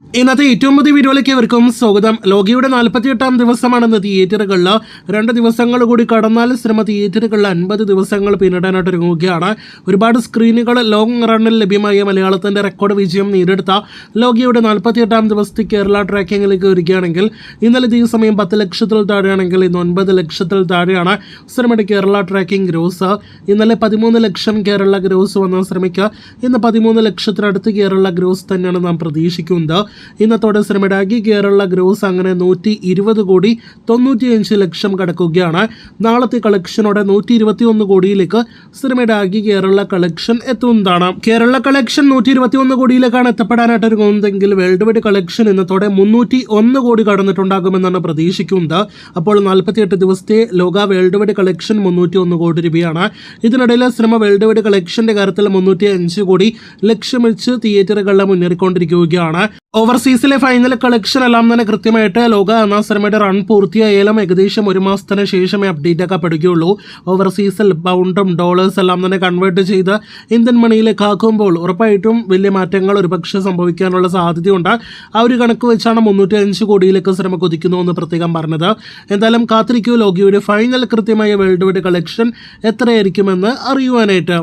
ഇന്നത്തെ ഏറ്റവും പുതിയ വീഡിയോയിലേക്ക് ഇവർക്കും സ്വാഗതം. ലോകിയുടെ 48-ാം ദിവസമാണെന്ന് തിയേറ്ററുകളിൽ 2 ദിവസങ്ങൾ കൂടി കടന്നാൽ സിനിമ തിയേറ്ററുകളിൽ 50 ദിവസങ്ങൾ പിന്നിടാനായിട്ട് ഒരുങ്ങുകയാണ്. ഒരുപാട് സ്ക്രീനുകൾ ലോങ് റണ്ണിൽ ലഭ്യമായ മലയാളത്തിന്റെ റെക്കോർഡ് വിജയം നേടിയെടുത്ത ലോകിയുടെ 48-ാം ദിവസത്തെ കേരള ട്രാക്കിങ്ങിലേക്ക് വരികയാണെങ്കിൽ ഇന്നലെ ഈ സമയം 10 ലക്ഷത്തിൽ താഴെയാണെങ്കിൽ ഇന്ന് 9 ലക്ഷത്തിൽ താഴെയാണ് സിനിമയുടെ കേരള ട്രാക്കിംഗ് ഗ്രോസ്. ഇന്നലെ 13 ലക്ഷം കേരള ഗ്രോസ് വന്ന സിനിമയ്ക്ക് ഇന്ന് 13 ലക്ഷത്തിനടുത്ത് കേരള ഗ്രോസ് തന്നെയാണ് നാം പ്രതീക്ഷിക്കുന്നത്. ഇന്നത്തോടെ സിനിമയുടെ ആകെ കേരള ഗ്രോസ് അങ്ങനെ 120 കോടി 95 ലക്ഷം കടക്കുകയാണ്. നാളത്തെ കളക്ഷനോടെ 121 കോടിയിലേക്ക് സിനിമയുടെ ആകെ കേരള കളക്ഷൻ എത്തുന്നതാണ്. കേരള കളക്ഷൻ 121 കോടിയിലേക്കാണ് എത്തപ്പെടാനായിട്ട് ഒരുങ്ങുന്നതെങ്കിൽ വേൾഡ് വൈഡ് കളക്ഷൻ ഇന്നത്തോടെ 301 കോടി കടന്നിട്ടുണ്ടാകുമെന്നാണ് പ്രതീക്ഷിക്കുന്നത്. അപ്പോൾ 48 ദിവസത്തെ ലോക വേൾഡ് വൈഡ് കളക്ഷൻ 301 കോടി രൂപയാണ്. ഇതിനിടയിൽ സിനിമ വേൾഡ് വൈഡ് കളക്ഷന്റെ കാര്യത്തിൽ 305 കോടി ലക്ഷ്യം വെച്ച് തിയേറ്ററുകളിൽ മുന്നേറിക്കൊണ്ടിരിക്കുകയാണ്. ഓവർസീസിലെ ഫൈനൽ കളക്ഷൻ എല്ലാം തന്നെ കൃത്യമായിട്ട് ലോക എന്ന സിനിമയുടെ റൺ പൂർത്തിയായാലും ഏകദേശം 1 മാസത്തിന് ശേഷമേ അപ്ഡേറ്റ് ആക്കപ്പെടുകയുള്ളൂ. ഓവർസീസിൽ പൗണ്ടും ഡോളേഴ്സ് എല്ലാം തന്നെ കൺവേർട്ട് ചെയ്ത് ഇന്ത്യൻ മണിയിലേക്ക് ആക്കുമ്പോൾ ഉറപ്പായിട്ടും വലിയ മാറ്റങ്ങൾ ഒരുപക്ഷെ സംഭവിക്കാനുള്ള സാധ്യതയുണ്ട്. ആ ഒരു കണക്ക് വെച്ചാണ് 305 കോടിയിലേക്ക് സിനിമ കുതിക്കുന്നു എന്ന് പ്രത്യേകം പറഞ്ഞത്. എന്തായാലും കാത്തിരിക്കൂ ലോകിയുടെ ഫൈനൽ കൃത്യമായ വേൾഡ് വൈഡ് കളക്ഷൻ എത്രയായിരിക്കുമെന്ന് അറിയുവാനായിട്ട്.